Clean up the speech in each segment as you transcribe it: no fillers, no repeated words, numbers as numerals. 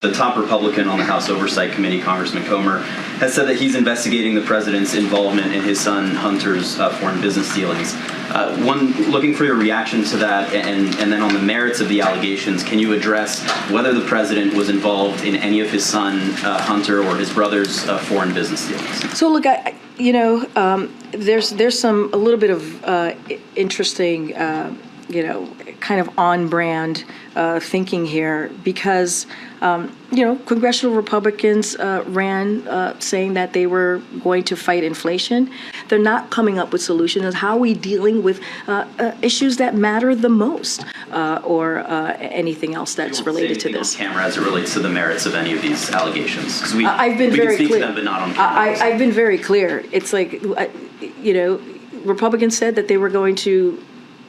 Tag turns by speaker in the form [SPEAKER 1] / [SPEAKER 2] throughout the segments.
[SPEAKER 1] The top Republican on the House Oversight Committee, Congressman Comer, has said that he's investigating the president's involvement in his son Hunter's foreign business dealings. Looking for your reaction to that, and then on the merits of the allegations, can you address whether the president was involved in any of his son Hunter or his brother's foreign business dealings?
[SPEAKER 2] So look, there's a little bit of interesting, kind of on-brand thinking here because, congressional Republicans ran saying that they were going to fight inflation. They're not coming up with solutions. How are we dealing with issues that matter the most or anything else that's related to this?
[SPEAKER 1] On camera as it relates to the merits of any of these allegations? Because
[SPEAKER 2] I've been very clear.
[SPEAKER 1] To them, but not on camera.
[SPEAKER 2] I've been very clear. It's like, Republicans said that they were going to,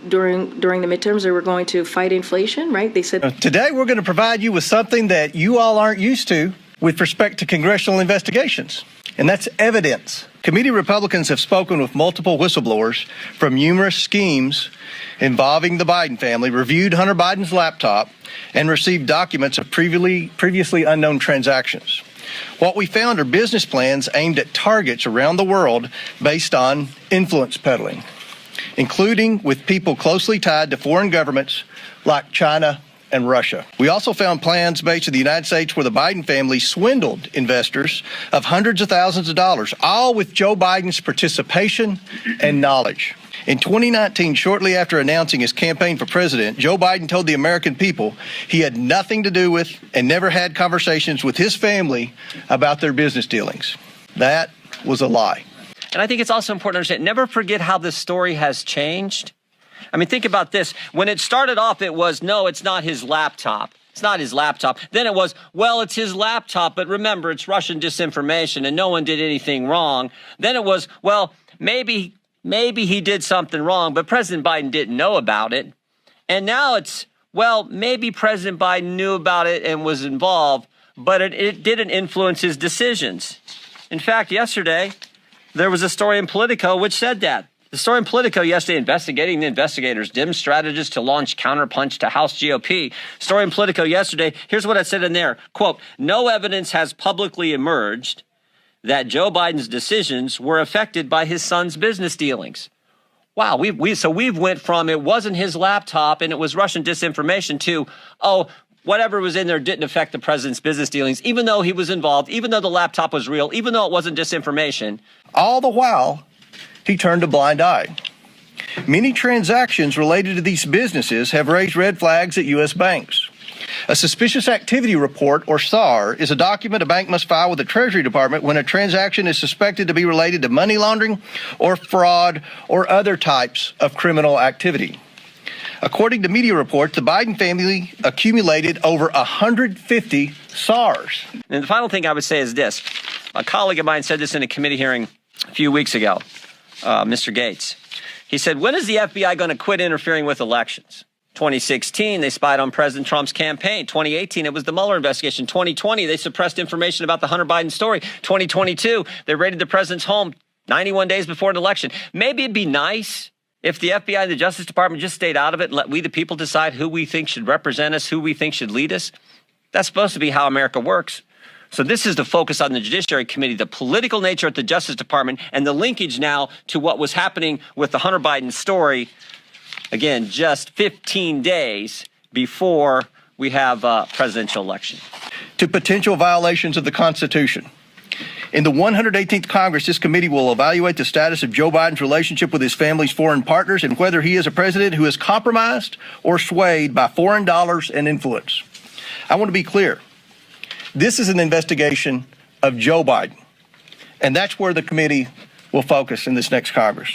[SPEAKER 2] during the midterms, they were going to fight inflation, right? They said
[SPEAKER 3] today we're going to provide you with something that you all aren't used to with respect to congressional investigations, and that's evidence. Committee Republicans have spoken with multiple whistleblowers from numerous schemes involving the Biden family, reviewed Hunter Biden's laptop, and received documents of previously unknown transactions. What we found are business plans aimed at targets around the world based on influence peddling, including with people closely tied to foreign governments like China and Russia. We also found plans based in the United States where the Biden family swindled investors of hundreds of thousands of dollars, all with Joe Biden's participation and knowledge. In 2019, shortly after announcing his campaign for president, Joe Biden told the American people he had nothing to do with and never had conversations with his family about their business dealings. That was a lie.
[SPEAKER 4] And I think it's also important to understand, never forget how this story has changed. I mean, think about this. When it started off, it was, no, it's not his laptop. It's not his laptop. Then it was, well, it's his laptop, but remember, it's Russian disinformation and no one did anything wrong. Then it was, well, maybe he did something wrong, but President Biden didn't know about it. And now it's, well, maybe President Biden knew about it and was involved, but it didn't influence his decisions. In fact, yesterday, there was a story in Politico which said that. The story in Politico yesterday, investigating the investigators, dim strategists to launch counterpunch to House GOP. Story in Politico yesterday, here's what it said in there. Quote, no evidence has publicly emerged that Joe Biden's decisions were affected by his son's business dealings. Wow, we've went from it wasn't his laptop and it was Russian disinformation to, oh, whatever was in there didn't affect the president's business dealings, even though he was involved, even though the laptop was real, even though it wasn't disinformation.
[SPEAKER 3] All the while, he turned a blind eye. Many transactions related to these businesses have raised red flags at U.S. banks. A suspicious activity report, or SAR, is a document a bank must file with the Treasury Department when a transaction is suspected to be related to money laundering or fraud or other types of criminal activity. According to media reports, the Biden family accumulated over 150 SARs.
[SPEAKER 4] And the final thing I would say is this. A colleague of mine said this in a committee hearing a few weeks ago, Mr. Gates. He said, when is the FBI going to quit interfering with elections? 2016, they spied on President Trump's campaign. 2018, it was the Mueller investigation. 2020, they suppressed information about the Hunter Biden story. 2022, they raided the president's home 91 days before an election. Maybe it'd be nice if the FBI and the Justice Department just stayed out of it and let we the people decide who we think should represent us, who we think should lead us. That's supposed to be how America works. So this is the focus on the Judiciary Committee, the political nature at the Justice Department, and the linkage now to what was happening with the Hunter Biden story. Again, just 15 days before we have a presidential election.
[SPEAKER 3] To potential violations of the Constitution. In the 118th Congress, this committee will evaluate the status of Joe Biden's relationship with his family's foreign partners and whether he is a president who is compromised or swayed by foreign dollars and influence. I want to be clear. This is an investigation of Joe Biden, and that's where the committee will focus in this next Congress.